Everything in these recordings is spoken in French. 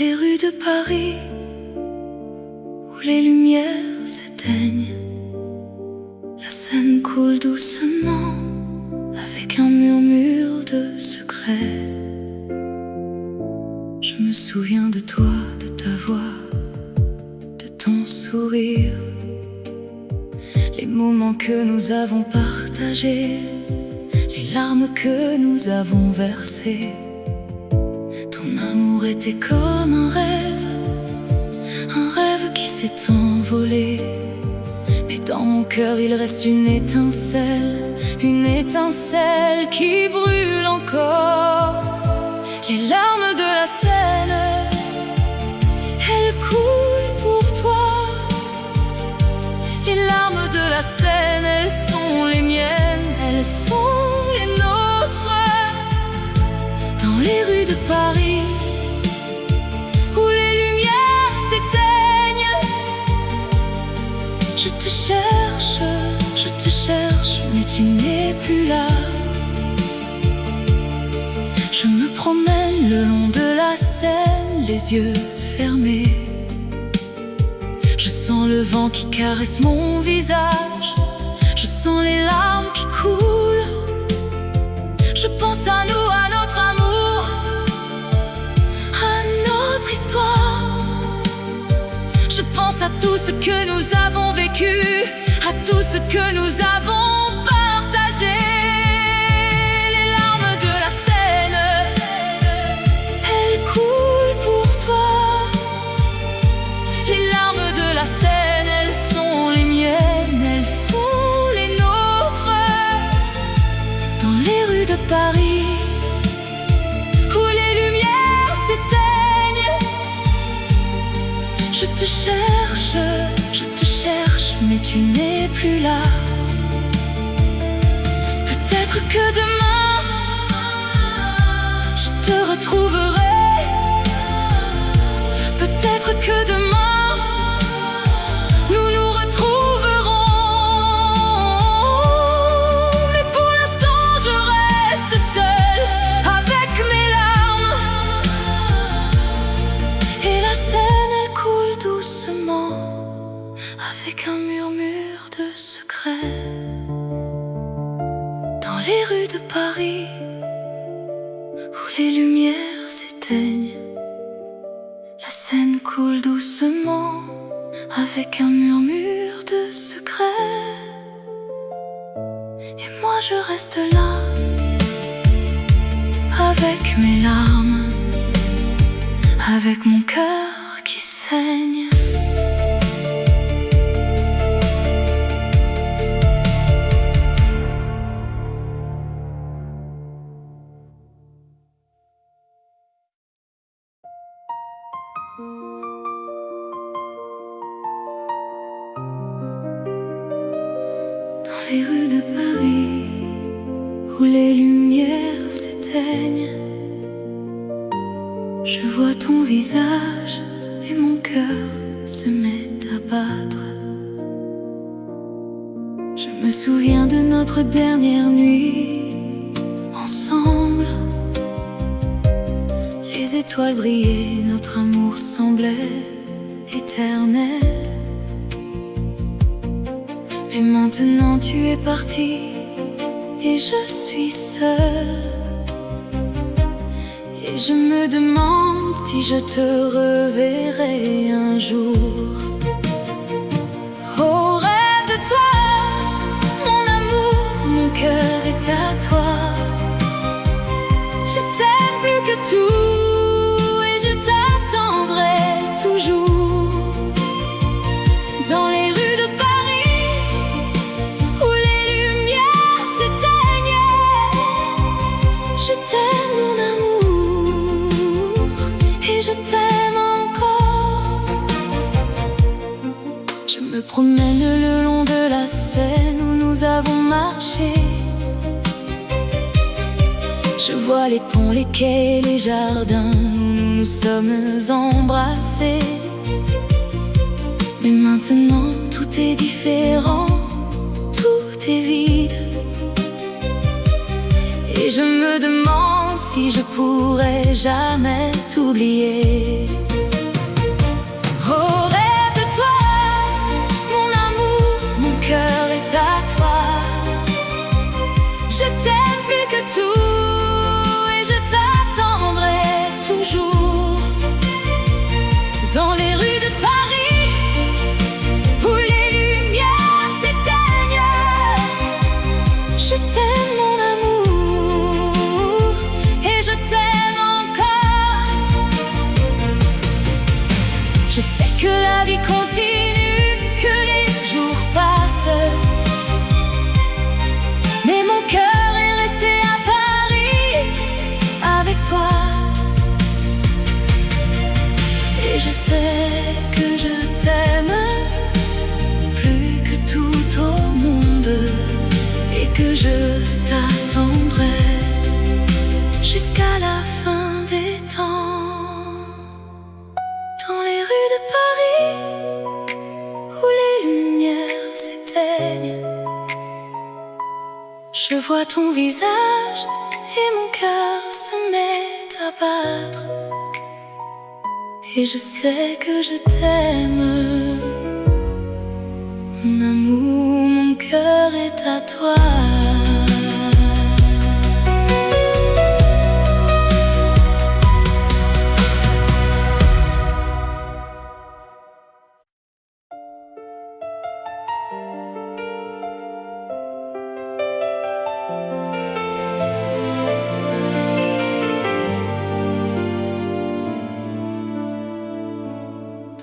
les rues de Paris, où les lumières s'éteignent, la Seine coule doucement, avec un murmure de secret. Je me souviens de toi, de ta voix, de ton sourire, les moments que nous avons partagés, les larmes que nous avons versées. Ton amour était comme un rêve qui s'est envolé. Mais dans mon cœur il reste une étincelle qui brûle encore. Les larmes de la Seine, elles coulent pour toi. Les larmes de la Seine, elles sont les miennes, elles sont les nôtres. Dans les rues de Paris, où les lumières s'éteignent, je te cherche, mais tu n'es plus là. Je me promène le long de la Seine, les yeux fermés. Je sens le vent qui caresse mon visage, je sens les larmes qui coulent. Je pense à nous, à notre amour, à notre histoire. Je pense à tout ce que nous avons vécu, à tout ce que nous avons partagé. Les larmes de la Seine, elles coulent pour toi. Les larmes de la Seine, elles sont les miennes, elles sont les nôtres. Dans les rues de Paris, où les lumières s'éteignent, je te cherche, mais tu n'es plus là. Peut-être que demain, je te retrouverai. Peut-être que demain, nous nous retrouverons. Mais pour l'instant, je reste seule avec mes larmes. Et la Seine, elle coule doucement, avec un murmure de secret. Dans les rues de Paris, où les lumières s'éteignent, la Seine coule doucement, avec un murmure de secret. Et moi je reste là, avec mes larmes, avec mon cœur qui saigne. Dans les rues de Paris, où les lumières s'éteignent, je vois ton visage et mon cœur se met à battre. Je me souviens de notre dernière nuit ensemble. Les étoiles brillaient, notre amour semblait éternel. Mais maintenant tu es parti et je suis seule. Et je me demande si je te reverrai un jour. Oh, rêve de toi, mon amour, mon cœur est à toi. Je t'aime plus que tout et je t'attendrai toujours. Dans les rues de Paris, où les lumières s'éteignent, je t'aime mon amour, et je t'aime encore. Je me promène le long de la Seine où nous avons marché. Je vois les ponts, les quais, les jardins où nous nous sommes embrassés. Mais maintenant tout est différent, tout est vide. Et je me demande si je pourrais jamais t'oublier. que la vie continue, que les jours passent. Mais mon cœur est resté à Paris avec toi. Et je sais que je t'aime plus que tout au monde, et que je t'attendrai jusqu'à la fin des temps. Dans les rues de Paris, où les lumières s'éteignent, je vois ton visage et mon cœur se met à battre. Et je sais que je t'aime, mon amour, mon cœur est à toi.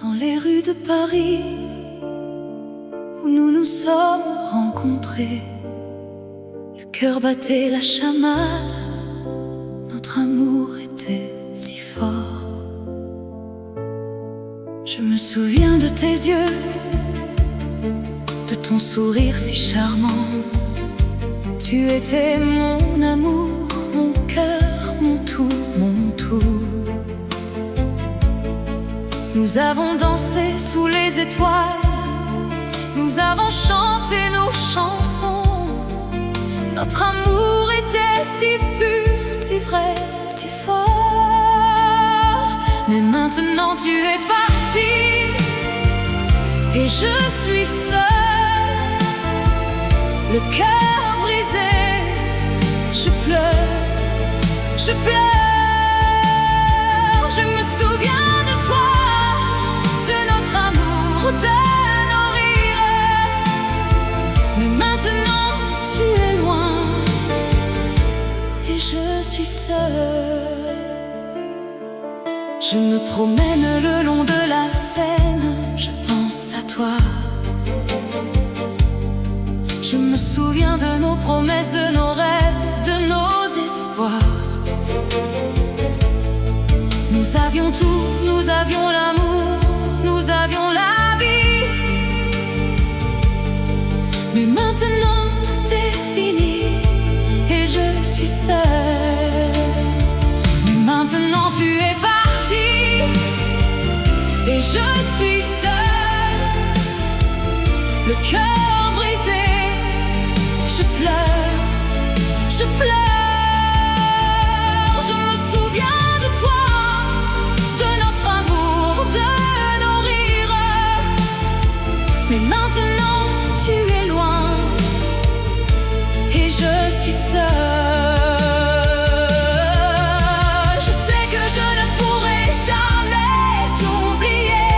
Dans les rues de Paris, où nous nous sommes rencontrés, le cœur battait la chamade, notre amour était si fort. Je me souviens de tes yeux, de ton sourire si charmant. Tu étais mon amour, mon cœur, mon tout, mon tout. Nous avons dansé sous les étoiles, nous avons chanté nos chansons. Notre amour était si pur, si vrai, si fort. Mais maintenant tu es parti, et je suis seule, le cœur brisé. Je pleure, je pleure. Je me souviens de toi, de notre amour, de nos rires. Mais maintenant tu es loin, et je suis seule. Je me promène le long de la Seine, je pense à toi. Je me souviens de nos promesses, de nos rêves, de nos espoirs. Nous avions tout, nous avions l'amour, nous avions la vie. Mais maintenant tout est fini, et je suis seule. Mais maintenant tu es parti, et je suis seule, le cœur brisé. Je pleure, je pleure. Je me souviens de toi, de notre amour, de nos rires. Mais maintenant tu es loin, et je suis seule. Je sais que je ne pourrai jamais t'oublier.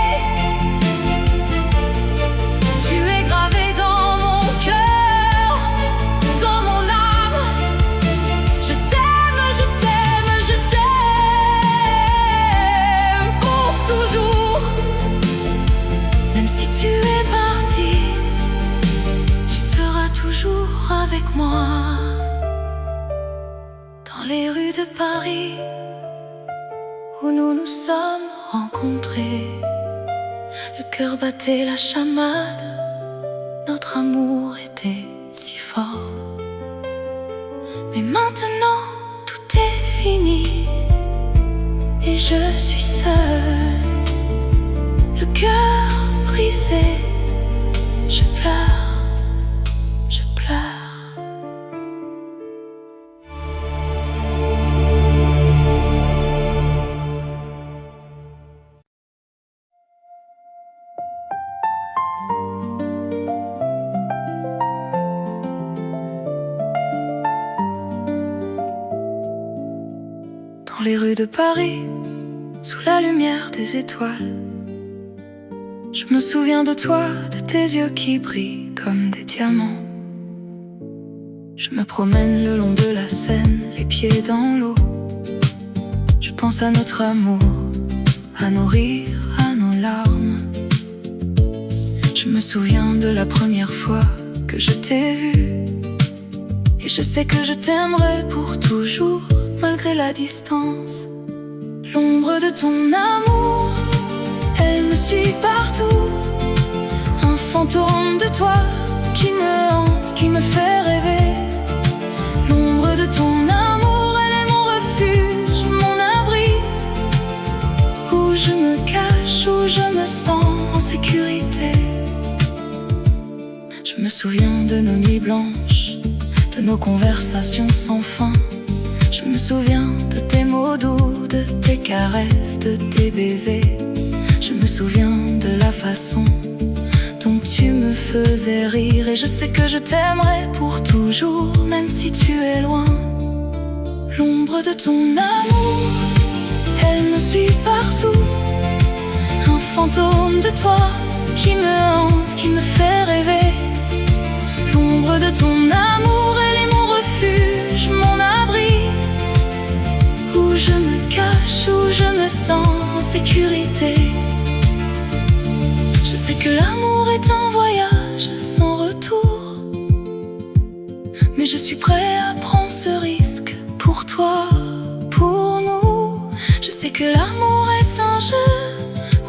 Tu es gravé dans mon cœur, dans mon âme. Je t'aime, je t'aime, je t'aime pour toujours. Même si tu es parti, tu seras toujours avec moi. Dans les rues de Paris, où nous nous sommes rencontrés, le cœur battait la chamade, notre amour était si fort. Mais maintenant tout est fini, et je suis seule, le cœur brisé. Je pleure, je pleure. Dans les rues de Paris, sous la lumière des étoiles, je me souviens de toi, de tes yeux qui brillent comme des diamants. Je me promène le long de la Seine, les pieds dans l'eau. Je pense à notre amour, à nos rires, à nos larmes. souviens de la première fois que je t'ai vu, et je sais que je t'aimerai pour toujours, malgré la distance. L'ombre de ton amour, elle me suit partout. Un fantôme de toi qui me hante, qui me fait rêver. L'ombre de ton amour, elle est mon refuge, mon abri, où je me cache, où je me sens en sécurité. Je me souviens de nos nuits blanches, de nos conversations sans fin. Je me souviens de tes mots doux, de tes caresses, de tes baisers. Je me souviens de la façon dont tu me faisais rire. Et je sais que je t'aimerai pour toujours, même si tu es loin. L'ombre de ton amour, elle me suit partout. Un fantôme de toi qui me hante, qui me fait rêver. L'ombre de ton amour, elle est mon refuge, mon abri, où je me cache, où je me sens en sécurité. Je sais que l'amour est un voyage sans retour, mais je suis prêt à prendre ce risque pour toi, pour nous. Je sais que l'amour est un jeu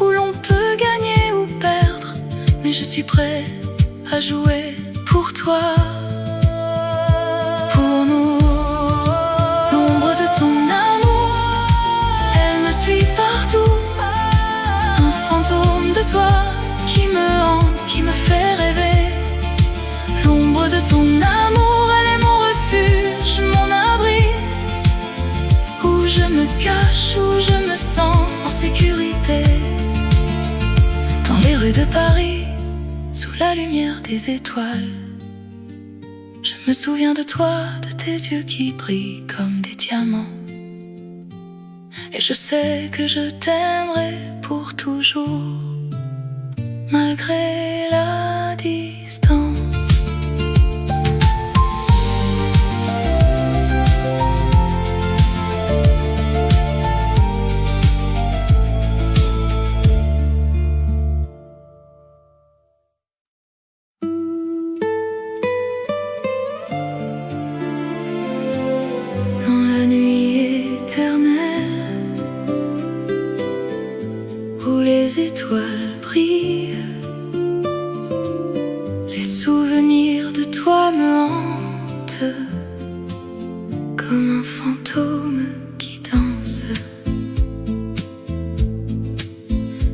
où l'on peut gagner ou perdre, mais je suis prêt à jouer pour toi, pour nous. L'ombre de ton amour, elle me suit partout. Un fantôme de toi qui me hante, qui me fait rêver. L'ombre de ton amour, elle est mon refuge, mon abri, où je me cache, où je me sens en sécurité. Dans les rues de Paris, sous la lumière des étoiles, je me souviens de toi, de tes yeux qui brillent comme des diamants. Et je sais que je t'aimerai pour toujours, malgré la distance. Dans la nuit éternelle, où les étoiles brillent, les souvenirs de toi me hantent, comme un fantôme qui danse.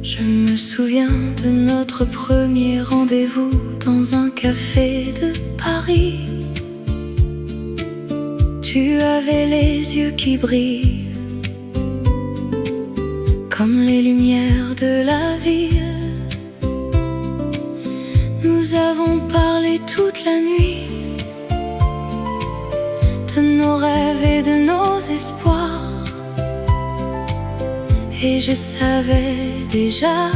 Je me souviens de notre premier rendez-vous dans un café de Paris. Tu avais les yeux qui brillent comme les lumières de la ville. Nous avons parlé toute la nuit de nos rêves et de nos espoirs, et je savais déjà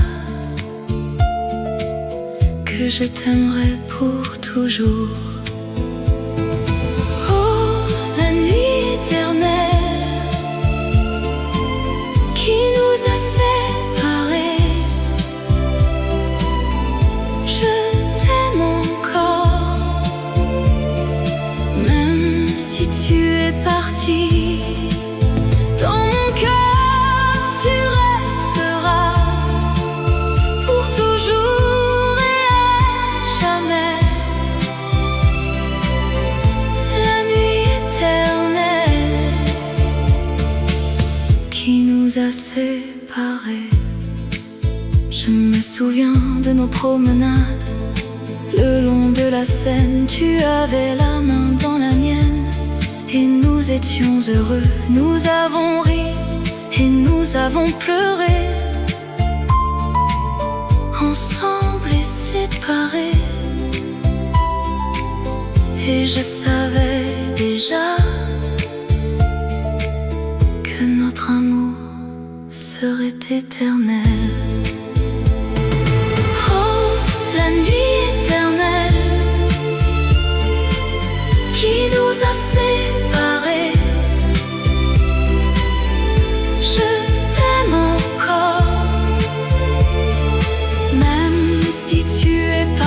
que je t'aimerais pour toujours. Qui nous a séparés, je t'aime encore, même si tu es parti. Dans mon cœur tu resteras pour toujours et à jamais. La nuit éternelle qui nous a séparés. Je me souviens de nos promenades le long de la Seine. Tu avais la main dans la mienne et nous étions heureux. Nous avons ri et nous avons pleuré, ensemble et séparés. Et je savais déjà que notre amour serait éternel. Oh, la nuit éternelle qui nous a séparés. Je t'aime encore, même si tu es parti.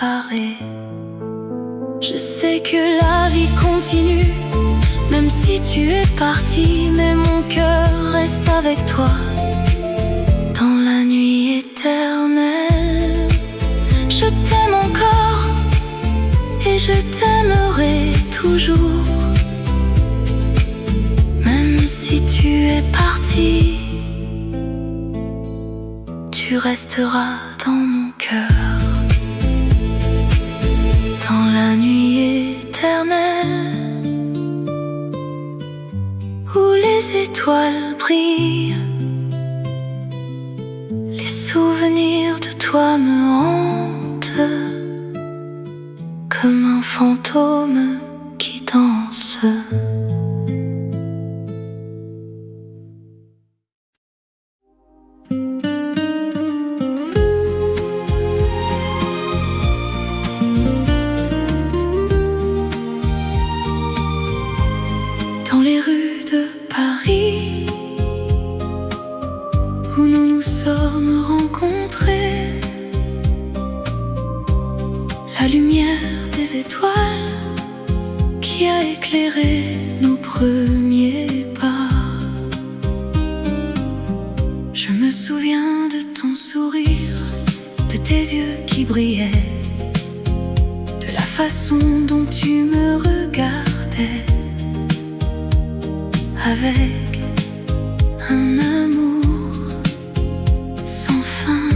séparés. Je sais que la vie continue, même si tu es parti, mais mon cœur reste avec toi dans la nuit éternelle. Je t'aime encore et je t'aimerai toujours, même si tu es parti, tu resteras dans mon cœur, dans la nuit éternelle où les étoiles brillent. Les souvenirs de toi me hantent comme un fantôme qui danse. Dans les rues de Paris où nous nous sommes rencontrés, la lumière des étoiles qui a éclairé nos premiers pas. Je me souviens de ton sourire, de tes yeux qui brillaient, de la façon dont tu me regardais, avec un amour sans fin.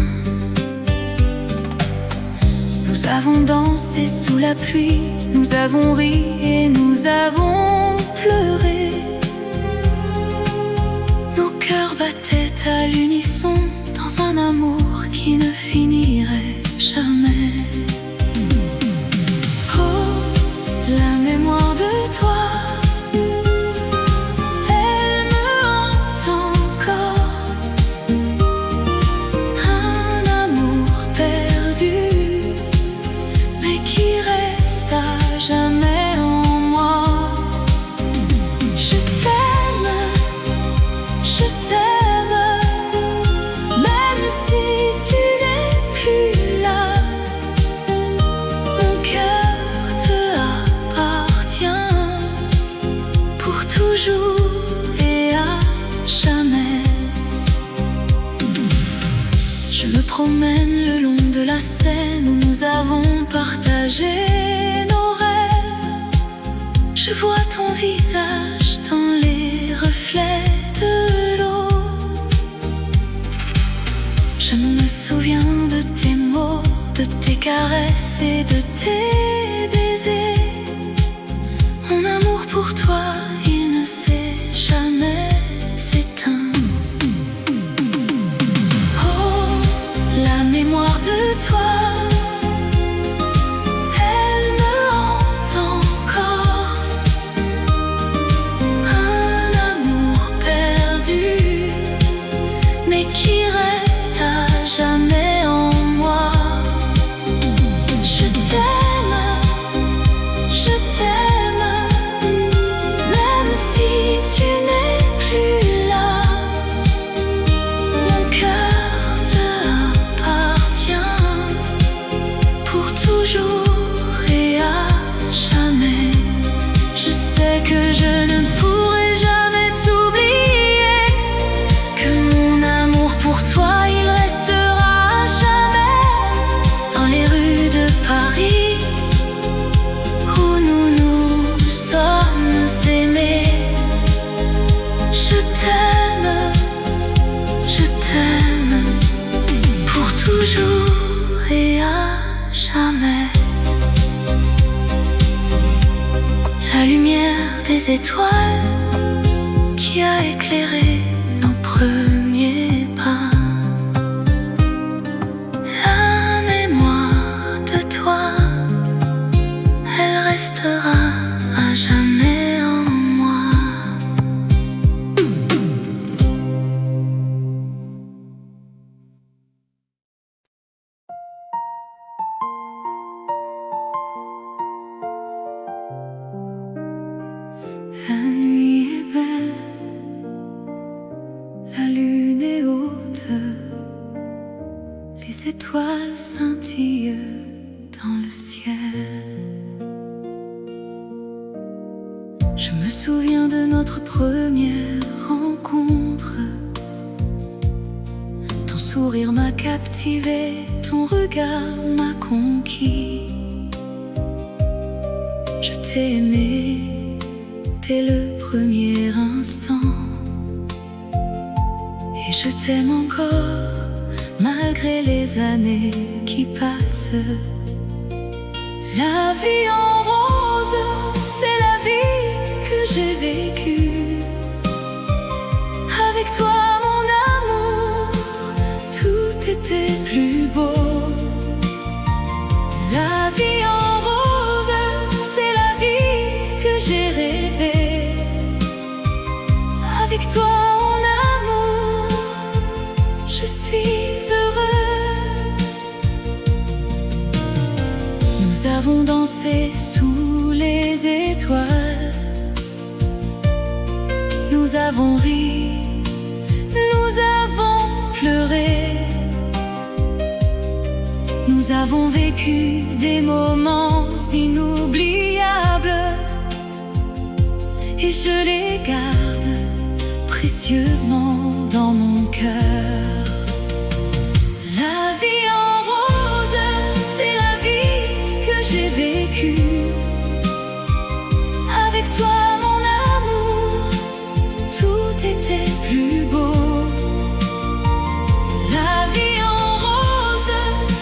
Nous avons dansé sous la pluie, nous avons ri et nous avons pleuré. Nos cœurs battaient à l'unisson dans un amour qui ne finirait jamais. Oh, la mémoire de toi, je me promène le long de la Seine où nous avons partagé nos rêves. Je vois ton visage dans les reflets de l'eau. Je me souviens de tes mots, de tes caresses et de tes baisers. Mon amour pour toi, il ne s'est jamais éteint. La mémoire de toi, elle me hante encore. Un amour perdu, mais qui reste à jamais en moi. Je t'aime, même si tu n'es plus là. Mon cœur te toujours et à jamais. Je sais que je ne pourrai jamais t'oublier, que mon amour pour toi, il restera à jamais. Dans les rues de Paris où nous nous sommes aimés. Je t'aime pour toujours et à jamais. La lumière des étoiles qui a éclairé nos premiers pas. La mémoire de toi, elle restera à jamais en moi. La nuit est belle, la lune est haute, les étoiles scintillent dans le ciel. Je me souviens de notre première rencontre. Ton sourire m'a captivé, ton regard m'a conquis. Je t'ai aimé dès le premier instant, et je t'aime encore malgré les années qui passent. La vie en rose, c'est la vie que j'ai vécue. Avec toi, mon amour, tout était plus beau. La vie en rose, c'est la vie que j'ai rêvée. Avec toi, mon amour, je suis heureux. Nous avons dansé sous les étoiles. Nous avons ri, nous avons pleuré. Nous avons vécu des moments inoubliables, et je les garde précieusement dans mon cœur. La vie en rose, c'est la vie que j'ai vécue. Avec toi, mon amour, tout était plus beau. La vie en rose,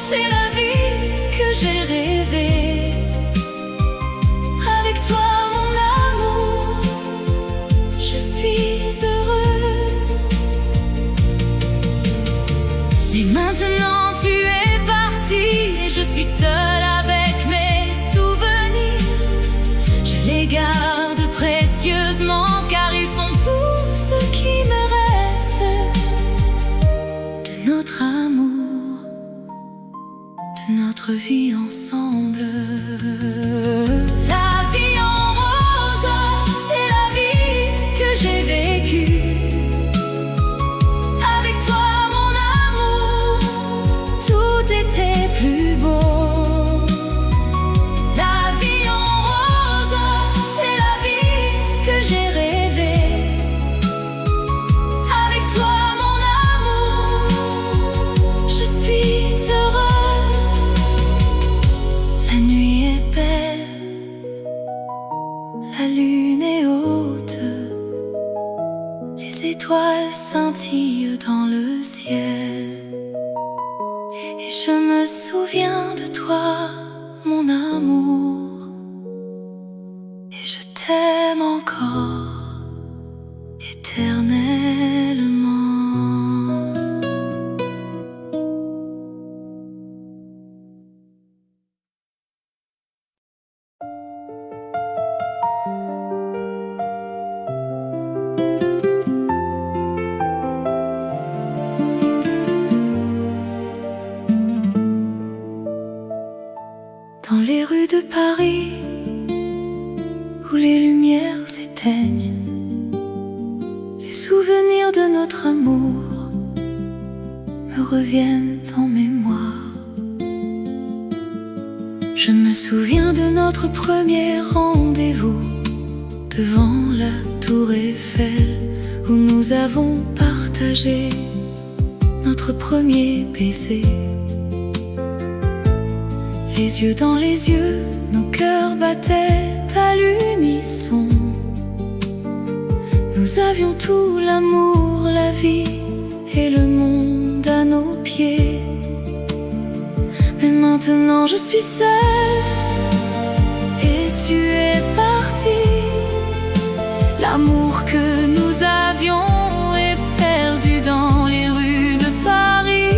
c'est la vie que j'ai rêvée. Avec toi, mon amour, je suis heureux. Mais maintenant tu es parti, et je suis seule avec mes souvenirs. Je les garde précieusement, car ils sont tout ce qui me reste de notre amour, de notre vie ensemble. La vie en rose, c'est la vie que j'ai vécue. Avec toi, mon amour, tout était plus beau. La vie en rose, c'est la vie que j'ai rêvée. Avec toi, mon amour, je suis heureux. La nuit est belle, la lune est haute, les étoiles scintillent dans le ciel. Et je me souviens de toi, mon amour, et je t'aime encore éternellement. Dans les rues de Paris, où les lumières s'éteignent, les souvenirs de notre amour me reviennent en mémoire. Je me souviens de notre premier rendez-vous devant la tour Eiffel, où nous avons partagé notre premier baiser. Les yeux dans les yeux, nos cœurs battaient à l'unisson. Nous avions tout, l'amour, la vie et le monde à nos pieds. Mais maintenant je suis seule et tu es parti. L'amour que nous avions est perdu dans les rues de Paris.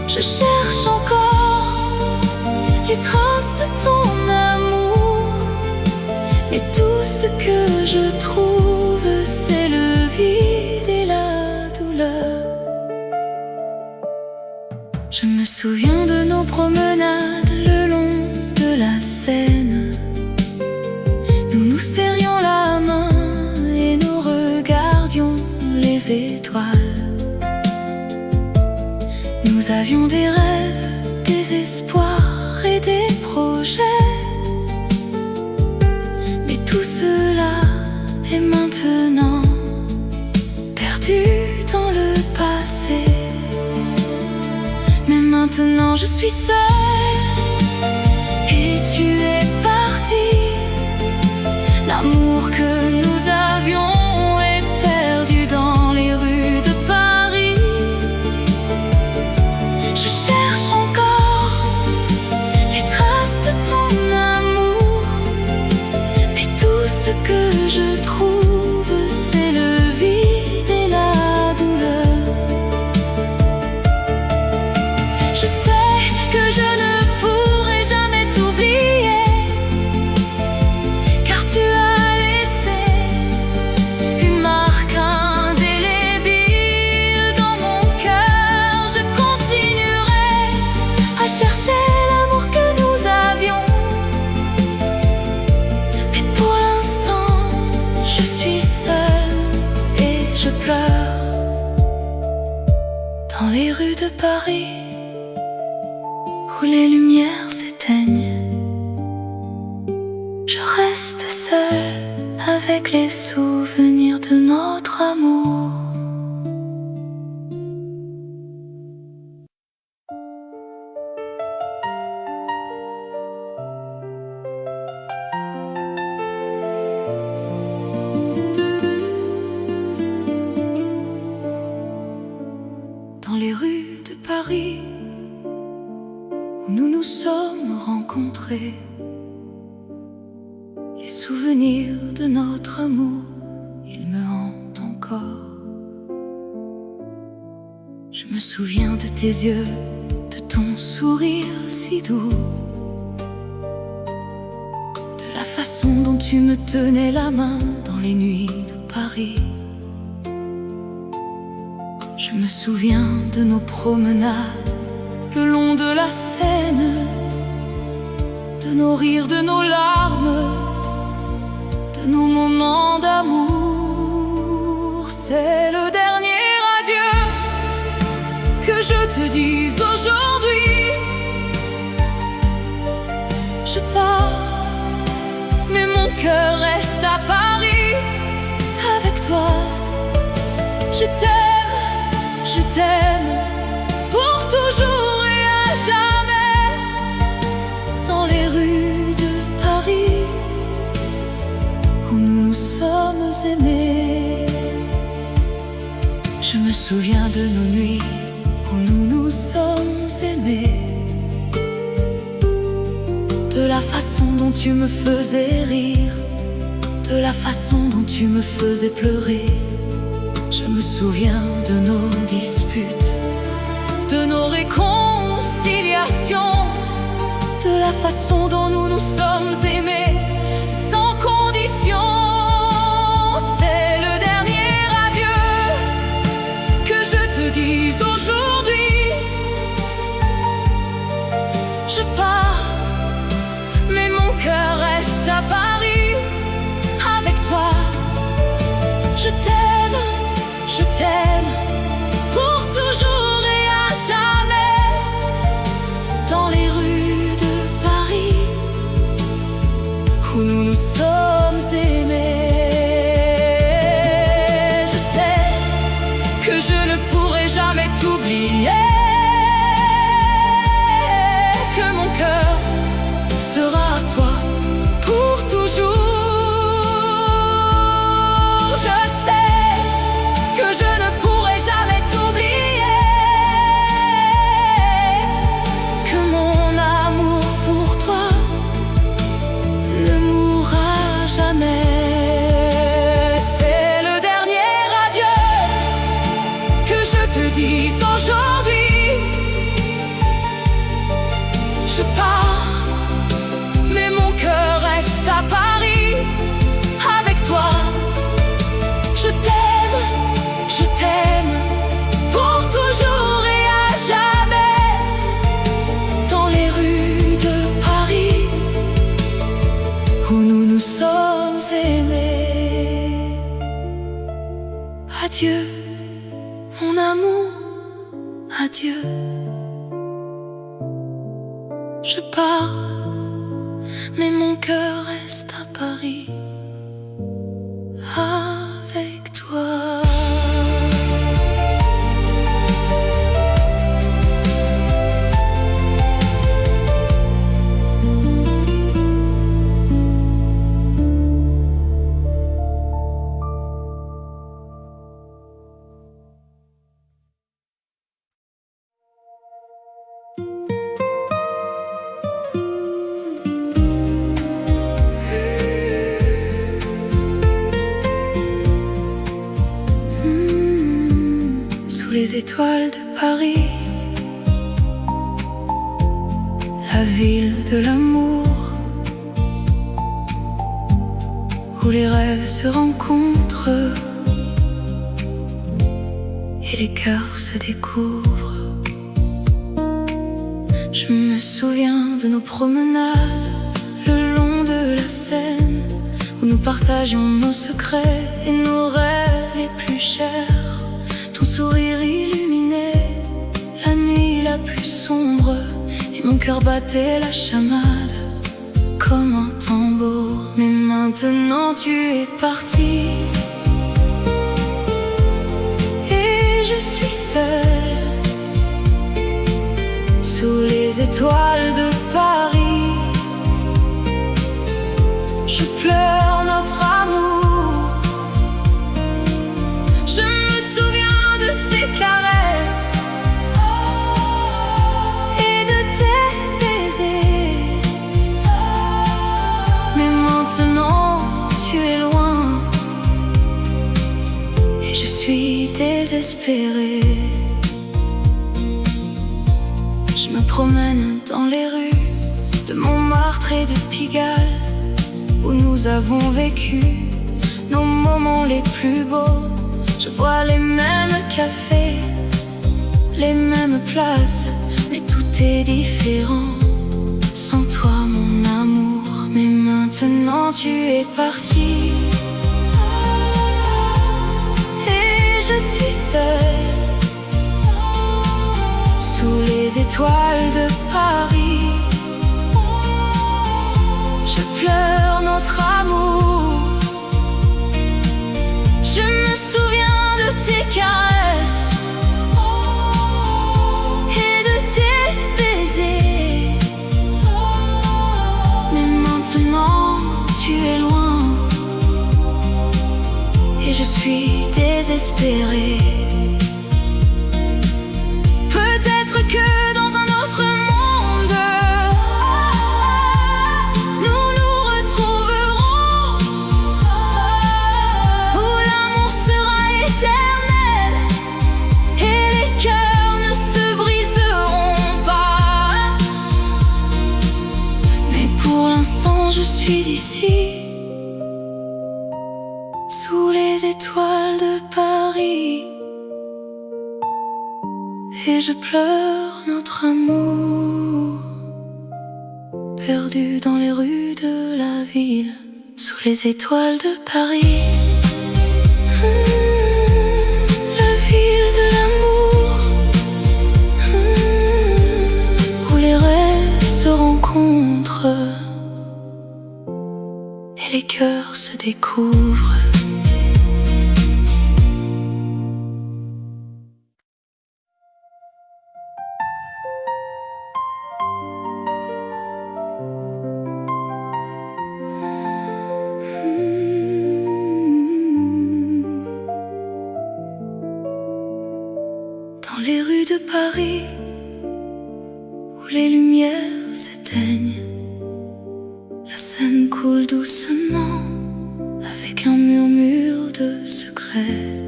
Je cherche encore les traces de ton amour, mais tout ce que je trouve, c'est le vide et la douleur. Je me souviens de nos promenades le long de la Seine. Nous nous serrions la main et nous regardions les étoiles. Nous avions des rêves, des espoirs et des projets. Mais tout cela est maintenant perdu dans le passé. Mais maintenant je suis seule et tu es parti. L'amour que nous avions est perdu dans les rues de Paris. Je cherche encore les traces de ton amour, mais tout ce que je trouve, c'est le vide et la douleur. Je sais que je ne pourrai jamais t'oublier, car tu as laissé une marque indélébile dans mon cœur. Je continuerai à chercher l'amour que nous avions, mais pour l'instant je suis seule et je pleure dans les rues de Paris où les lumières s'éteignent. Je reste seule avec les souvenirs de notre amour. Dans les rues de Paris où nous nous sommes rencontrés, les souvenirs de notre amour, ils me hantent encore. Je me souviens de tes yeux, de ton sourire si doux, de la façon dont tu me tenais la main dans les nuits de Paris. Je me souviens de nos promenades le long de la Seine, de nos rires, de nos larmes, de nos moments d'amour. C'est le dernier adieu que je te dise aujourd'hui. Je pars, mais mon cœur reste à Paris avec toi. Je t'aime pour toujours et à jamais. Dans les rues de Paris où nous nous sommes aimés. Je me souviens de nos nuits où nous nous sommes aimés, de la façon dont tu me faisais rire, de la façon dont tu me faisais pleurer. Je me souviens de nos disputes, de nos réconciliations, de la façon dont nous nous sommes aimés sans condition. C'est le dernier adieu que je te dise aujourd'hui. Je pars, mais mon cœur reste à Paris avec toi. Je t'aime pour toujours et à jamais. Dans les rues de Paris où nous nous sommes aimés. Je sais que je ne pourrai jamais t'oublier, que mon cœur sera à toi pour toujours. Je sais que je ne pourrai jamais t'oublier, que mon amour pour toi ne mourra jamais. C'est le dernier adieu que je te dise aujourd'hui. Je pars, mais mon cœur reste à Paris avec toi. Je t'aime pour toujours et à jamais. Dans les rues de Paris où nous nous sommes aimés. Adieu, mon amour, adieu. part, mais mon cœur reste à Paris avec toi. Sous les étoiles de Paris, la ville de l'amour, où les rêves se rencontrent et les cœurs se découvrent. Je me souviens de nos promenades le long de la Seine, où nous partagions nos secrets et nos rêves les plus chers. Ton sourire illuminait la nuit la plus sombre, et mon cœur battait la chamade comme un tambour. Mais maintenant tu es parti, et je suis seule sous les étoiles de Paris. Je pleure notre amour, je me souviens de tes caresses et de tes baisers. Mais maintenant tu es loin, et je suis désespérée. Je me promène dans les rues de Montmartre et de Pigalle, où nous avons vécu nos moments les plus beaux. Je vois les mêmes cafés, les mêmes places, mais tout est différent sans toi mon amour. Mais maintenant tu es parti, et je suis seule sous les étoiles de Paris. Je pleure notre amour, je me souviens de tes caresses et de tes baisers. Mais maintenant tu es loin, et je suis désespérée. Peut-être que dans un autre monde nous nous retrouverons, où l'amour sera éternel et les cœurs ne se briseront pas. Mais pour l'instant je suis ici, sous les étoiles de Paris, et je pleure notre amour, perdu dans les rues de la ville, sous les étoiles de Paris. La ville de l'amour, où les rêves se rencontrent et les cœurs se découvrent. Dans les rues de Paris, où les lumières s'éteignent, la Seine coule doucement avec un murmure de secrets.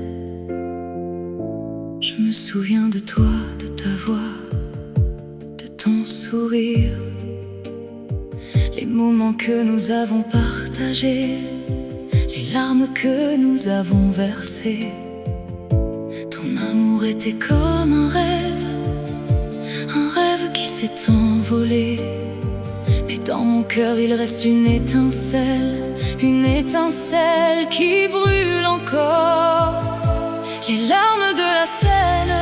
Je me souviens de toi, de ta voix, de ton sourire, les moments que nous avons partagés, les larmes que nous avons versées. Ton amour était comme un rêve qui s'est envolé. Mais dans mon cœur il reste une étincelle qui brûle encore. Les larmes de la Seine,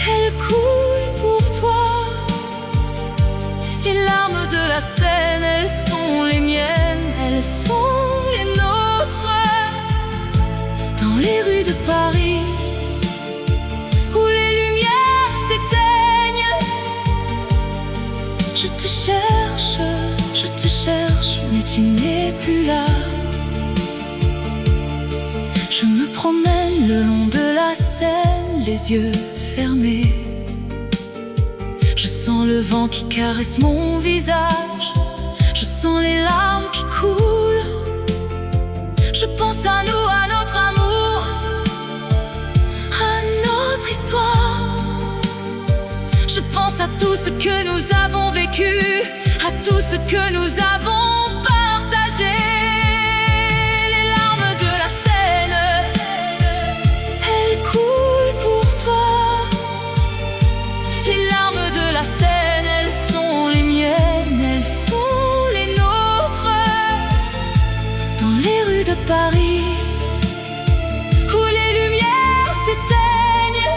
elles coulent pour toi, plus là. Je me promène le long de la Seine, les yeux fermés. Je sens le vent qui caresse mon visage. Je sens les larmes qui coulent. Je pense à nous, à notre amour, à notre histoire. Je pense à tout ce que nous avons vécu, à tout ce que nous avons partagé. Les larmes de la Seine, elles coulent pour toi. Les larmes de la Seine, elles sont les miennes, elles sont les nôtres. Dans les rues de Paris, où les lumières s'éteignent,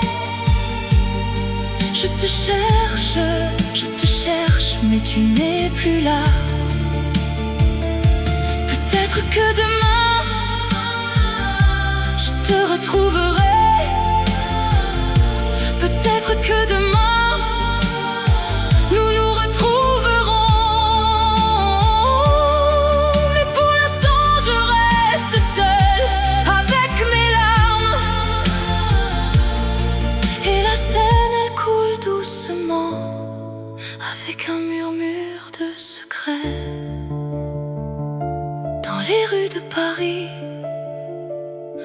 je te cherche, mais tu n'es plus là. Peut-être que demain, je te retrouverai. Peut-être que demain, nous nous retrouverons. Mais pour l'instant, je reste seule avec mes larmes. Et la Seine, elle coule doucement, avec un murmure de secret. Dans les rues de Paris,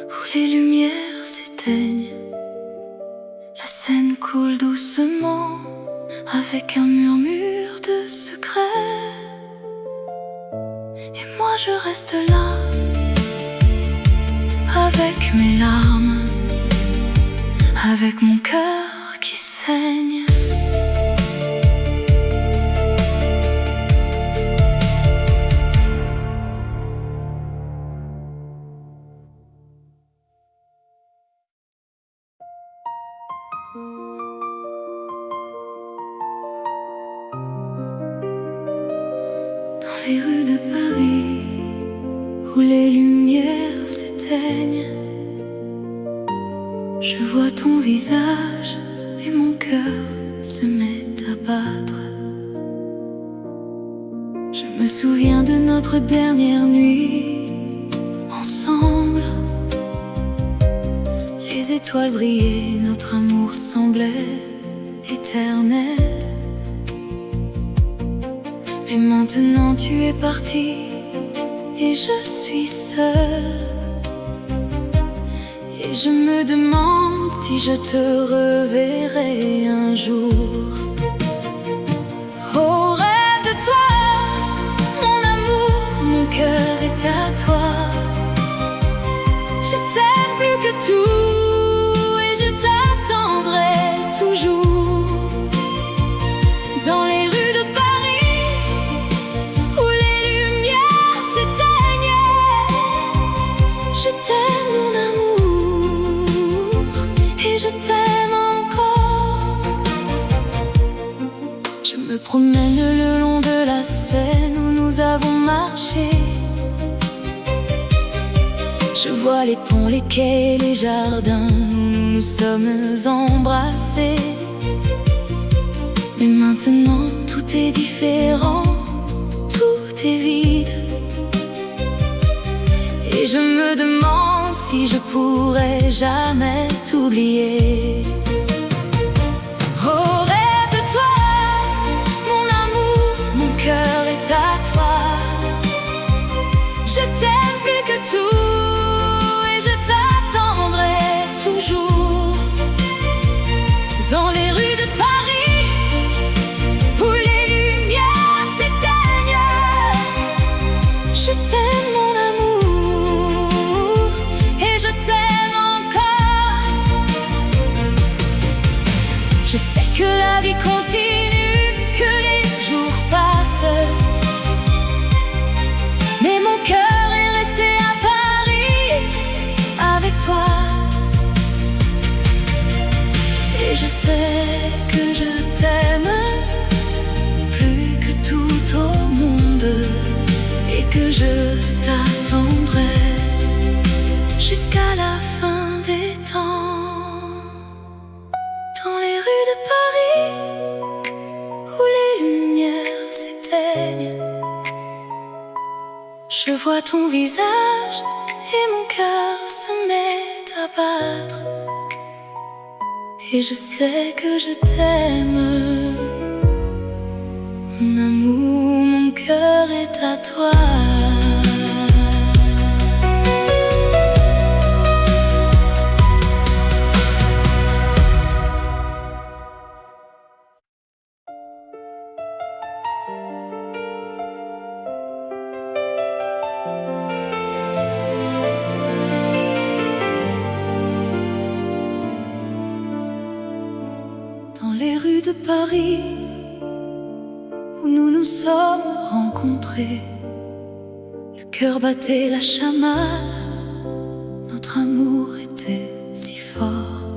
où les lumières s'éteignent, la Seine coule doucement, avec un murmure de secret. Et moi je reste là, avec mes larmes, avec mon cœur qui saigne. Dans les rues de Paris, où les lumières s'éteignent, je vois ton visage et mon cœur se met à battre. Je me souviens de notre dernière nuit ensemble. Les étoiles brillaient, notre amour semblait éternel. Mais maintenant tu es parti et je suis seule. Et je me demande si je te reverrai un jour. Oh, rêve de toi, mon amour, mon cœur est à toi. Je t'aime plus que tout et je t'attendrai toujours. Dans les rues de Paris, où les lumières s'éteignent, je t'aime mon amour et je t'aime encore. Je me promène le long de la Seine où nous avons marché. Je vois les ponts, les quais, les jardins où nous nous sommes embrassés. Mais maintenant tout est différent, tout est vide. Et je me demande si je pourrai jamais t'oublier. Oh, rêve de toi, mon amour, mon cœur est à toi. Je t'aime plus que tout et je t'attendrai toujours. Dans les rues de Paris, où les lumières s'éteignent, je t'aime mon amour et je t'aime encore. Je sais que la vie continue, que les jours passent, mais mon cœur est resté à Paris avec toi. Et je sais que je t'aime plus que tout au monde et que je t'attendrai jusqu'à la fin des temps. Dans les rues de Paris, vois ton visage et mon cœur se met à battre. Et je sais que je t'aime. Mon amour, mon cœur est à toi. Dans les rues de Paris, où nous nous sommes rencontrés, le cœur battait la chamade, notre amour était si fort.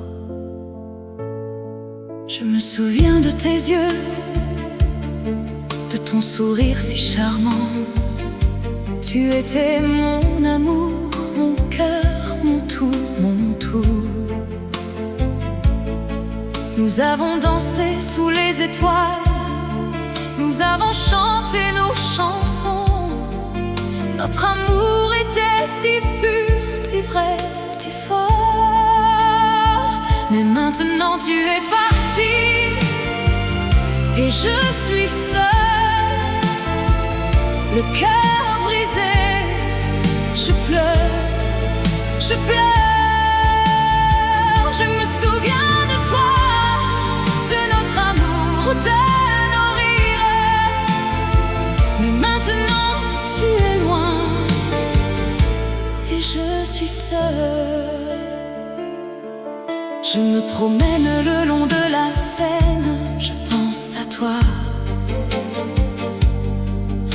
Je me souviens de tes yeux, de ton sourire si charmant. Tu étais mon amour, mon cœur, mon tout, mon tout. Nous avons dansé sous les étoiles, nous avons chanté nos chansons. Notre amour était si pur, si vrai, si fort. Mais maintenant tu es parti et je suis seule, le cœur brisé. Je pleure, je pleure. Je me souviens de toi, de notre amour, de nos rires. Mais maintenant tu es loin et je suis seule. Je me promène le long de la Seine, je pense à toi.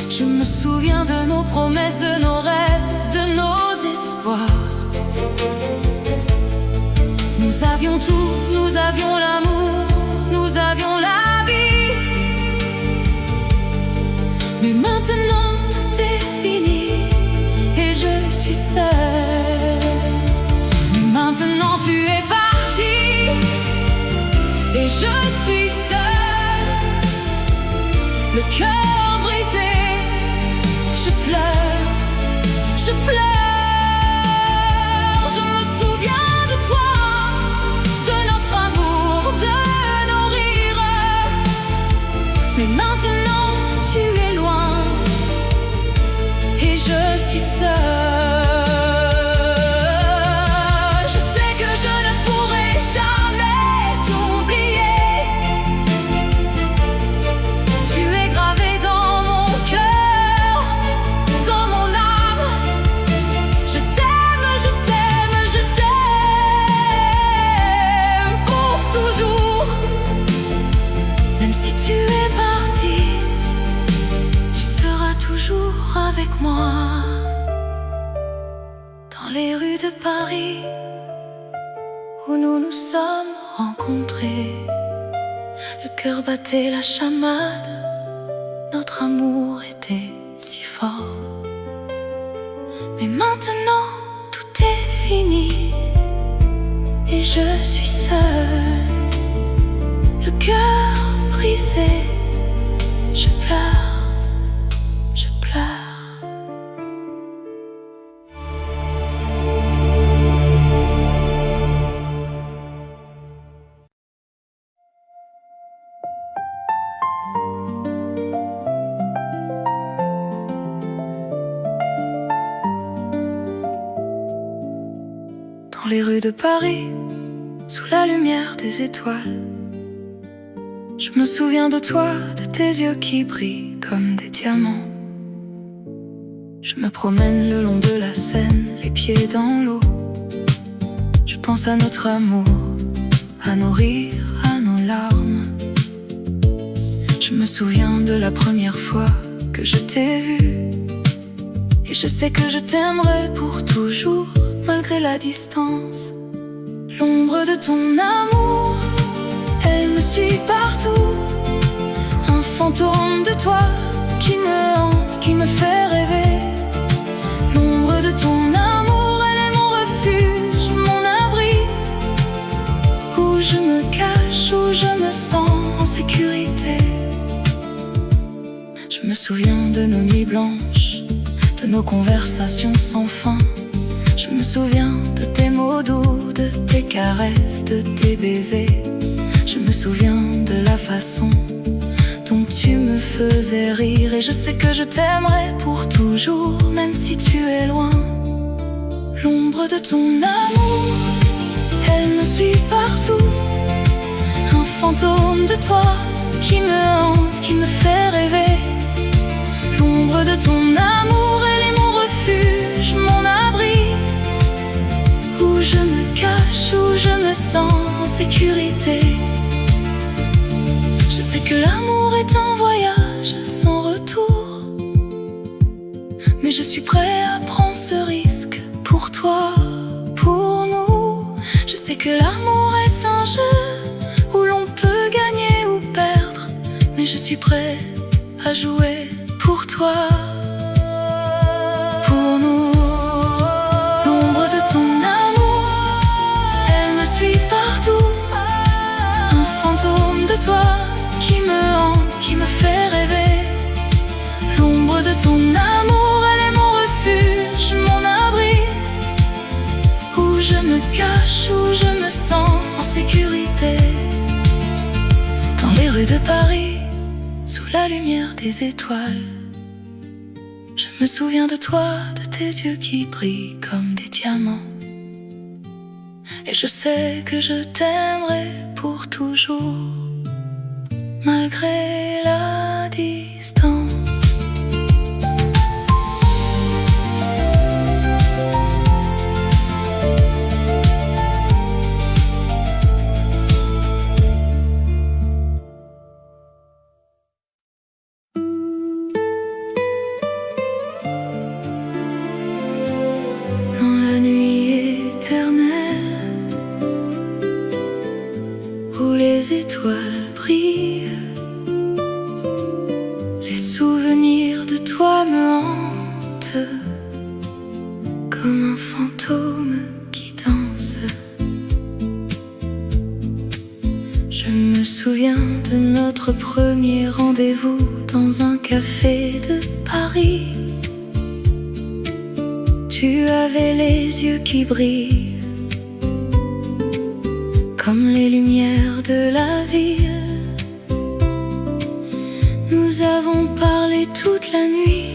Je me souviens de nos promesses, de nos rêves, de nos espoirs. Nous avions tout, nous avions l'amour, nous avions la vie. Mais maintenant tout est fini et je suis seule. Mais maintenant tu es parti et je suis seule, le cœur brisé. Je pleure, je pleure. Je me souviens de toi, de notre amour, de nos rires. Mais maintenant tu es loin et je suis seule. Je sais que je ne pourrai jamais t'oublier. Tu es gravé dans mon cœur, dans mon âme. Je t'aime, je t'aime, je t'aime pour toujours. Même si tu es parti, tu seras toujours avec moi. Dans les rues de Paris, où nous nous sommes rencontrés, le cœur battait la chamade, notre amour était si fort. Mais maintenant tout est fini et je suis seule, le cœur brisé. Je pleure, je pleure. Dans les rues de Paris, sous la lumière des étoiles, je me souviens de toi, de tes yeux qui brillent comme des diamants. Je me promène le long de la Seine, les pieds dans l'eau. Je pense à notre amour, à nos rires, à nos larmes. Je me souviens de la première fois que je t'ai vu. Et je sais que je t'aimerai pour toujours, malgré la distance. L'ombre de ton amour, elle me suit partout. Un fantôme de toi qui me hante, qui me fait rêver. L'ombre de ton amour, elle est mon refuge, mon abri, où je me cache, où je me sens en sécurité. Je me souviens de nos nuits blanches, de nos conversations sans fin. Je me souviens de tes mots doux, de tes caresses, de tes baisers. Je me souviens de la façon dont tu me faisais rire. Et je sais que je t'aimerai pour toujours, même si tu es loin. L'ombre de ton amour, elle me suit partout. Un fantôme de toi qui me hante, qui me fait rêver. L'ombre de ton amour, elle est mon refuge, mon abri, où je me cache, où je me sens en sécurité. Je sais que l'amour est un voyage sans retour, mais je suis prêt à prendre ce risque pour toi, pour nous. Je sais que l'amour est un jeu où l'on peut gagner ou perdre, mais je suis prêt à jouer pour toi, pour nous. L'ombre de ton amour, elle me suit partout. Un fantôme de toi qui me hante, qui me fait rêver. L'ombre de ton amour, elle est mon refuge, mon abri, où je me cache, où je me sens en sécurité. Dans les rues de Paris, sous la lumière des étoiles, je me souviens de toi, de tes yeux qui brillent comme des diamants. Et je sais que je t'aimerai pour toujours, malgré la distance. Dans la nuit éternelle, où les étoiles brillent, les souvenirs de toi me hantent, comme un fantôme qui danse. Je me souviens de notre premier rendez-vous dans un café de Paris. Tu avais les yeux qui brillent comme les lumières de la ville. Nous avons parlé toute la nuit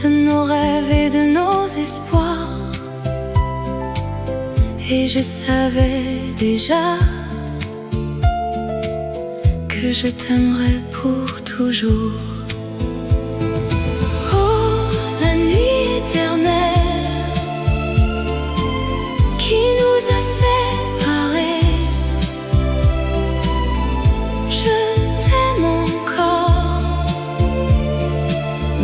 de nos rêves et de nos espoirs. Et je savais déjà que je t'aimerais pour toujours. Qui nous a séparés, je t'aime encore,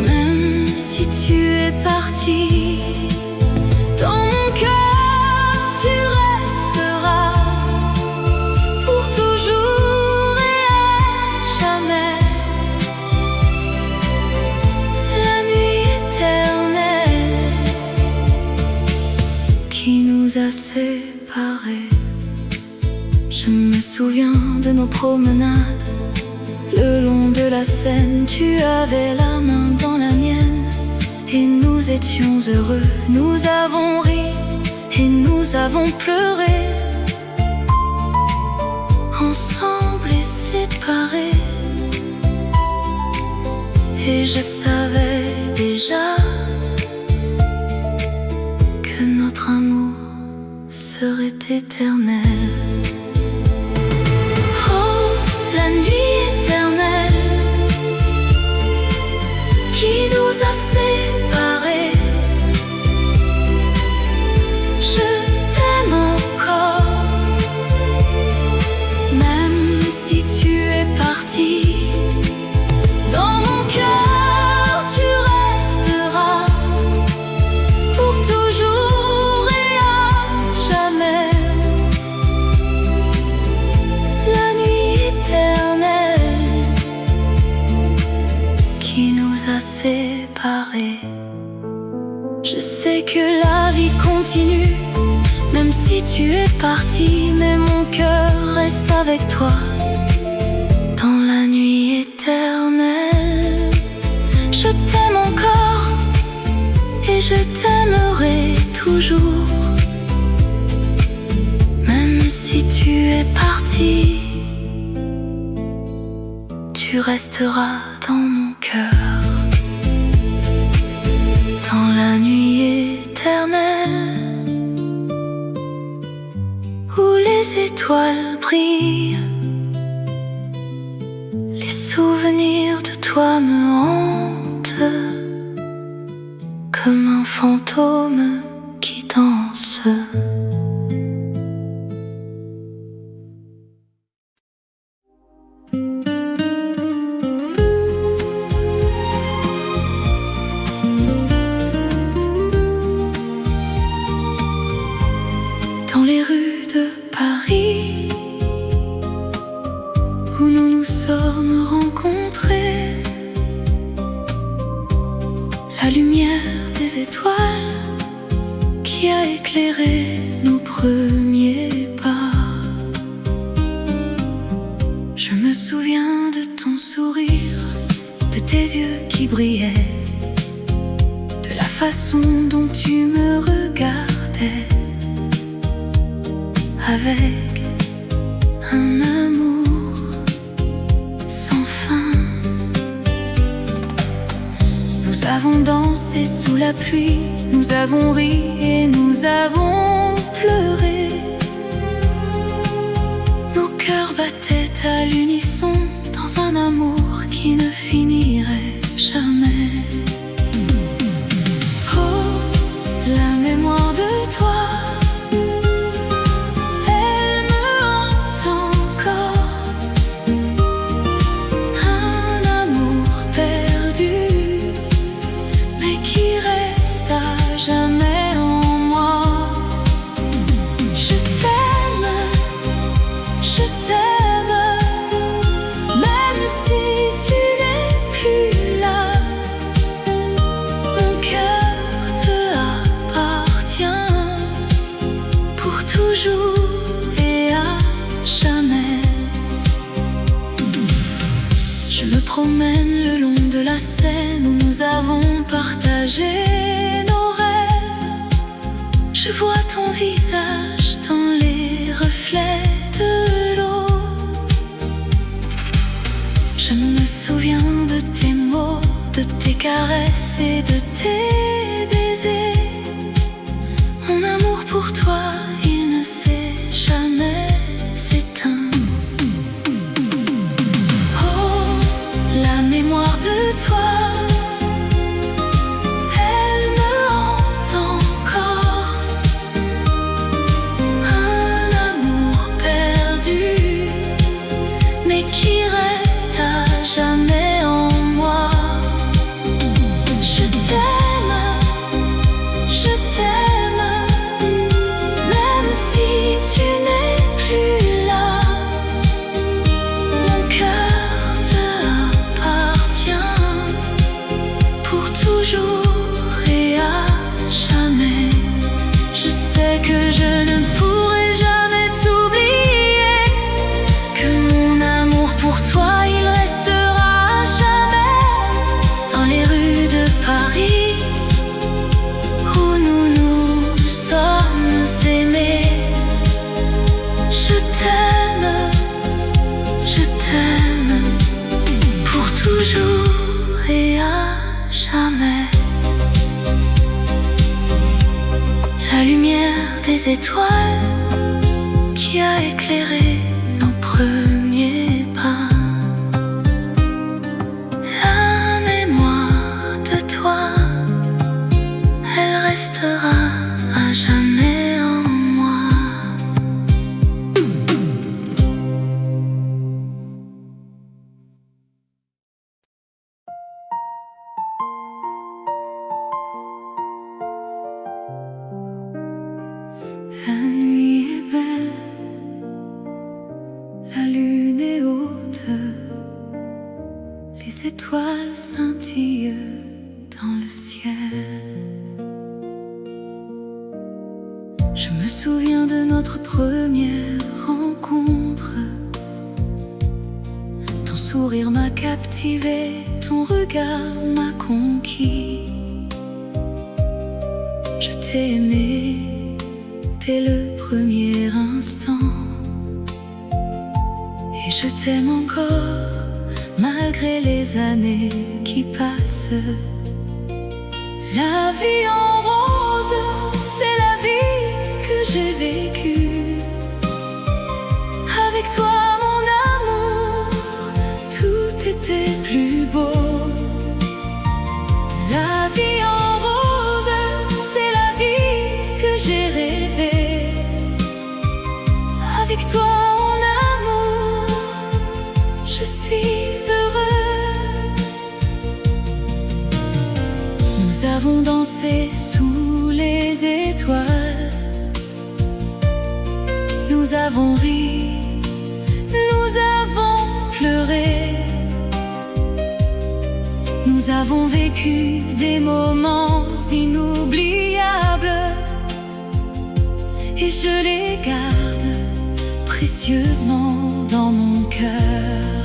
même si tu es parti. Dans mon cœur, tu resteras pour toujours et à jamais. La nuit éternelle qui nous a séparés. Je me souviens de nos promenades le long de la Seine. Tu avais la main dans la mienne et nous étions heureux. Nous avons ri et nous avons pleuré, ensemble et séparés. Et je savais déjà que notre amour serait éternel. Oh, la nuit éternelle qui nous a séparés. Je t'aime encore, même si tu es parti. Dans mon cœur, tu resteras pour toujours et à jamais. La nuit éternelle qui nous a séparés. Je sais que la vie continue, même si tu es parti, mais mon cœur reste avec toi. Dans la nuit éternelle, je t'aime je t'aimerai toujours. Même si tu es parti, tu resteras dans mon cœur. Dans la nuit éternelle où les étoiles brillent, les souvenirs de toi me hantent comme un fantôme qui danse. Dans les rues de Paris où nous nous sommes rencontrés, la lumière des étoiles qui a éclairé nos premiers pas. Je me souviens de ton sourire, de tes yeux qui brillaient, de la façon dont tu me regardais, avec un amour sans fin. Nous avons dansé sous la pluie, nous avons ri et nous avons pleuré. Nos cœurs battaient à l'unisson dans un amour qui ne finirait jamais. Oh, la mémoire de toi, jamais en moi. Je t'aime, même si tu n'es plus là. Mon cœur te appartient pour toujours et à jamais. Je me promène le long de la Seine où nous avons partagé nos rêves. Je vois ton visage dans les reflets de l'eau. Je me souviens de tes mots, de tes caresses et de tes baisers. Mon amour pour toi, il ne s'est jamais éteint. Oh, la mémoire de toi, qui reste à jamais en moi. Je t'aime, même si tu n'es plus là. Mon cœur te appartient pour toujours et à jamais. Je sais que je ne pourrai jamais t'oublier, que mon amour pour toi, il restera à jamais dans les rues de Paris où nous nous sommes aimés. Je t'aime pour toujours et à jamais. La lumière des étoiles qui a éclairé nos premiers pas. La mémoire de toi, elle restera à jamais en moi. La nuit est belle, la lune est haute, les étoiles scintillent dans le ciel. Je me souviens de notre première rencontre. Ton sourire m'a captivé, ton regard m'a conquis. Je t'ai aimé dès le premier instant, et je t'aime encore malgré les années qui passent. La vie en rose, c'est la vie que j'ai vécue. Avec toi, mon amour, tout était plus beau. La vie en rose, c'est la vie que j'ai rêvée. Avec toi, mon amour, je suis heureux. Nous avons dansé sous les étoiles. Nous avons ri, nous avons pleuré. Nous avons vécu des moments inoubliables, et je les garde précieusement dans mon cœur.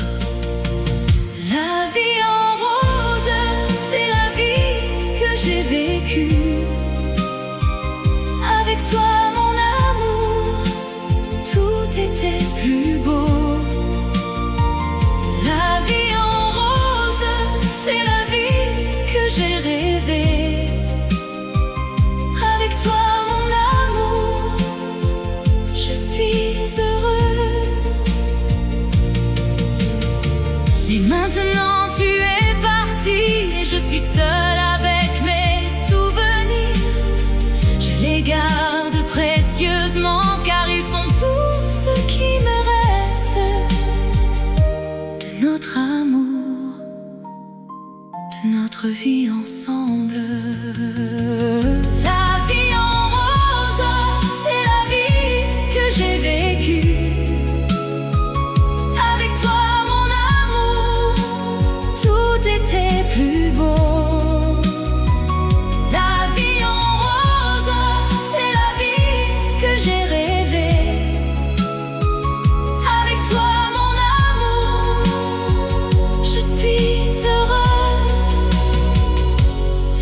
La vie en rose, c'est la vie que j'ai vécue. Avec toi, mon amour, tout était plus beau. La vie en rose, c'est la vie que j'ai rêvée. Avec toi, mon amour, je suis heureux. Et maintenant tu es parti, et je suis seule avec mes souvenirs. Je les garde précieusement, car ils sont tout ce qui me reste de notre amour, de notre vie ensemble. La vie en rose, c'est la vie que j'ai vécue. Avec toi, mon amour, tout était plus beau. La vie en rose, c'est la vie que j'ai rêvée. Avec toi, mon amour, je suis heureux.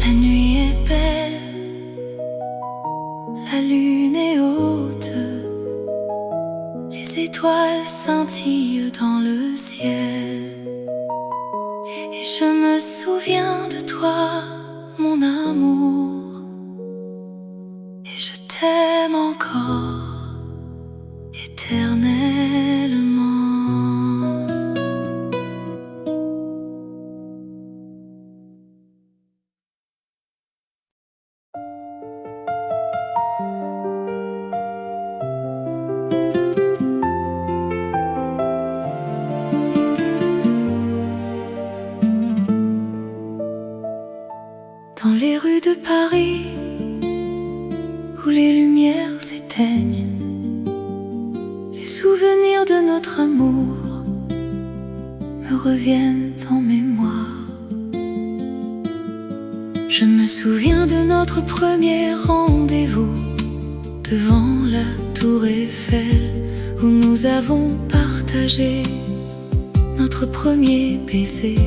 La nuit est belle, la lune est haute, les étoiles scintillent dans le ciel, et je me souviens de toi, mon amour, et je t'aime encore éternellement. Dans les rues de Paris, où les lumières s'éteignent, les souvenirs de notre amour me reviennent en mémoire. Je me souviens de notre premier rendez-vous devant la tour Eiffel, où nous avons partagé notre premier baiser.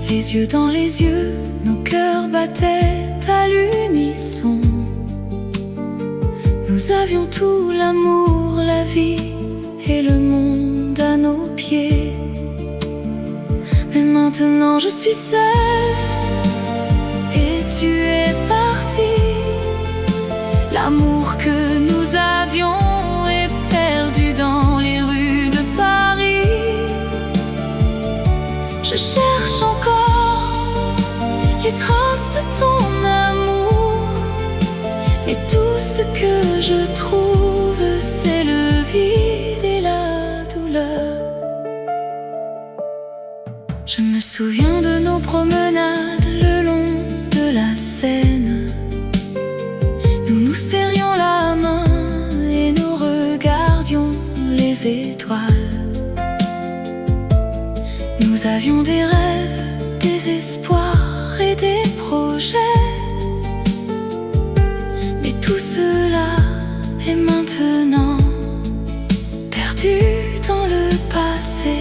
Les yeux dans les yeux, nos cœurs battaient à l'unisson. Nous avions tout, l'amour, la vie et le monde à nos pieds. Mais maintenant je suis seule et tu es parti. L'amour que nous avions est perdu dans les rues de Paris. Je cherche encore les traces de ton amour, mais tout ce que je trouve, c'est le vide et la douleur. Je me souviens de nos promenades le long de la Seine. Nous nous serrions la main et nous regardions les étoiles. Nous avions des rêves, des espoirs et des projets. Mais tout cela est maintenant perdu dans le passé.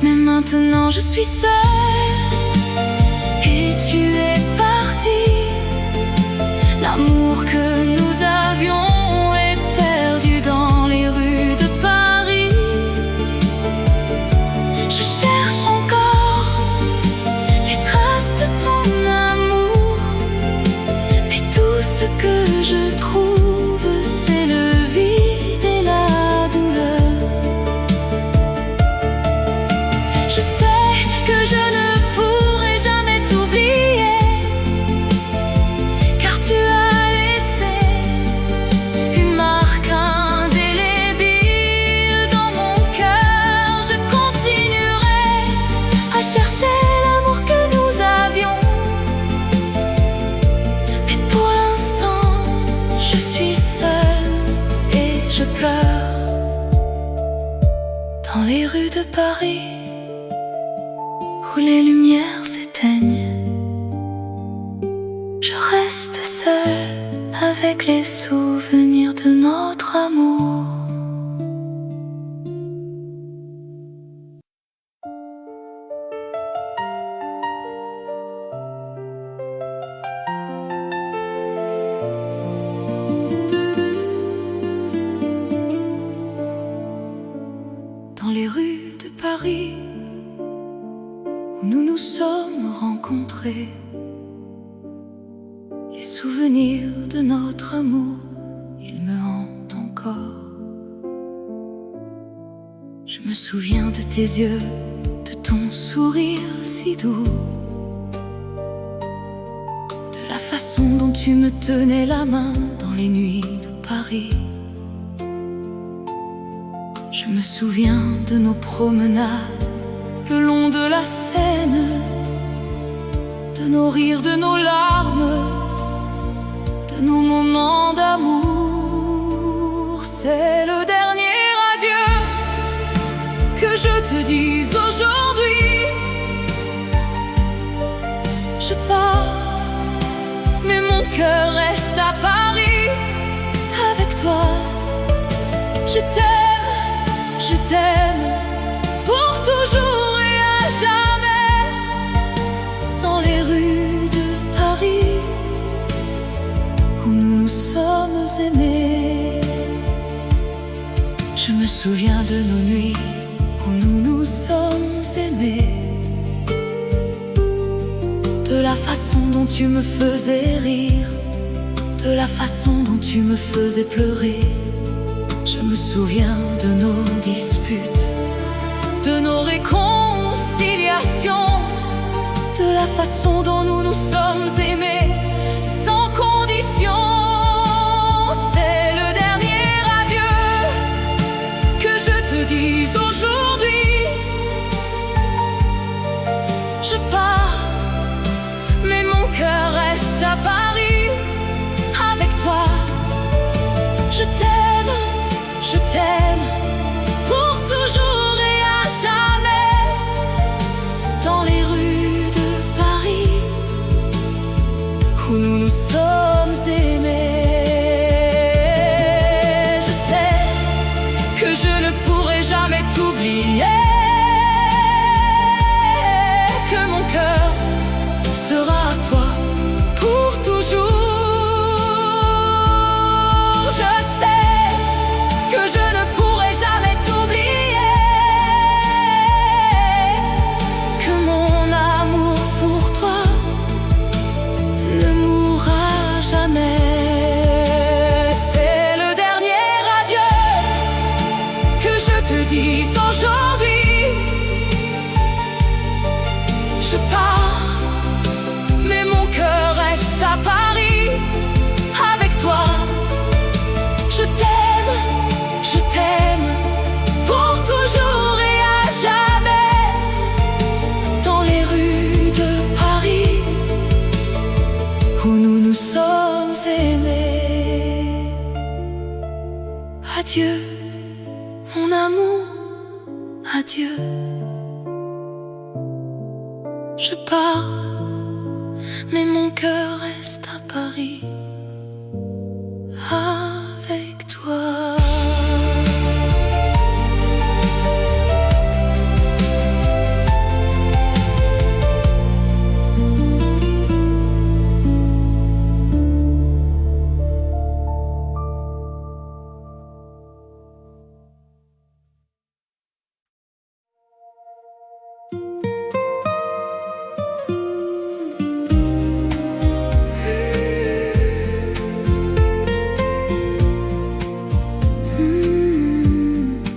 Mais maintenant je suis seule et tu es de Paris où les lumières s'éteignent. Je reste seule avec les souvenirs de notre amour. Dans les rues de Paris où nous nous sommes rencontrés, les souvenirs de notre amour, ils me hantent encore. Je me souviens de tes yeux, de ton sourire si doux, de la façon dont tu me tenais la main dans les nuits de Paris. Je me souviens de nos promenades le long de la Seine, de nos rires, de nos larmes, de nos moments d'amour. C'est le dernier adieu que je te dise aujourd'hui. Je pars, mais mon cœur reste à Paris avec toi. Je t'aime pour toujours et à jamais. Dans les rues de Paris où nous nous sommes aimés. Je me souviens de nos nuits où nous nous sommes aimés, de la façon dont tu me faisais rire, de la façon dont tu me faisais pleurer. Je me souviens de nos disputes, de nos réconciliations, de la façon dont nous nous sommes aimés sans condition. C'est le dernier adieu que je te dise aujourd'hui. Je pars, mais mon cœur reste à Paris avec toi. Je t'aime pour toujours et à jamais. Dans les rues de Paris où nous nous sommes aimés. Je sais que je ne pourrai jamais t'oublier, que mon cœur sera à toi pour toujours. Je sais que je ne pourrai jamais t'oublier, que mon amour pour toi ne mourra jamais. C'est le dernier adieu que je te dise aujourd'hui. Je pars, mais mon cœur reste à Paris avec toi. Je t'aime pour toujours et à jamais. Dans les rues de Paris où nous nous sommes aimés. Adieu, mon amour, adieu. Je pars, mais mon cœur reste à Paris avec toi.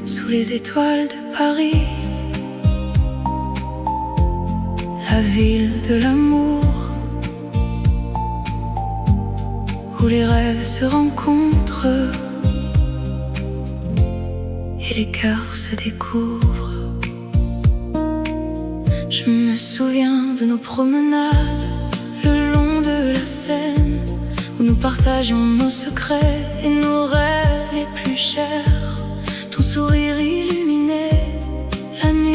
Sous les étoiles de Paris, la ville de l'amour, où les rêves se rencontrent et les cœurs se découvrent. Je me souviens de nos promenades le long de la Seine, où nous partagions nos secrets et nos rêves les plus chers. Ton sourire illuminait la nuit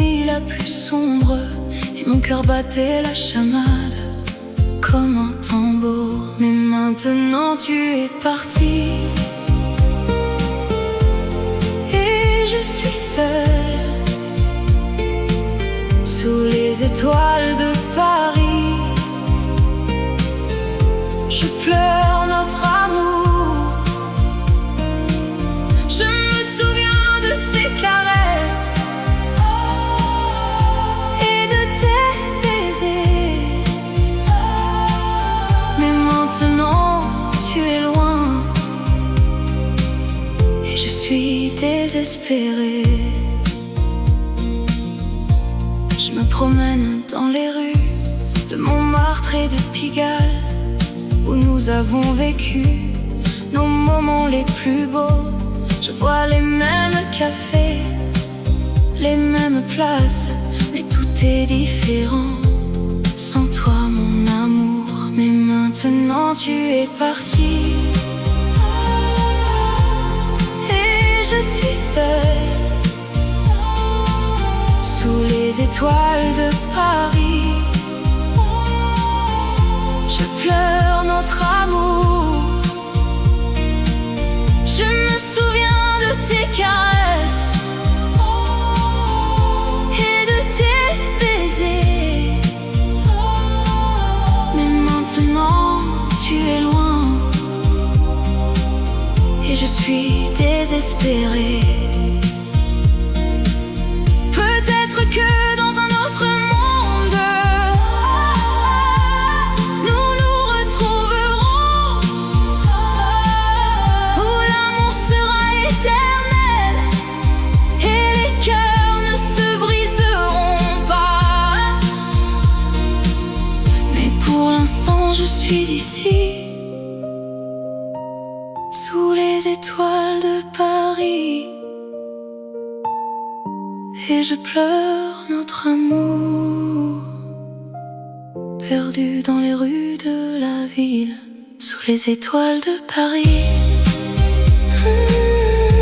et mon cœur battait la chamade comme un tambour. Mais maintenant tu es parti et je suis seule sous les étoiles de Paris. Je pleure notre amour. Je me souviens de tes caresses et de tes baisers. Mais maintenant tu es loin et je suis désespérée. Je me promène dans les rues de Montmartre et de Pigalle, où nous avons vécu nos moments les plus beaux. Je vois les mêmes cafés, les mêmes places, mais tout est différent sans toi mon amour. Mais maintenant tu es parti et je suis seule sous les étoiles de Paris. Je pleure notre amour. Je me souviens de tes caresses et de tes baisers. Mais maintenant tu es loin et je suis désespérée. Peut-être que dans un autre monde nous nous retrouverons, où l'amour sera éternel et les cœurs ne se briseront pas. Mais pour l'instant je suis ici sous les étoiles de Paris et je pleure notre amour, perdu dans les rues de la ville, sous les étoiles de Paris.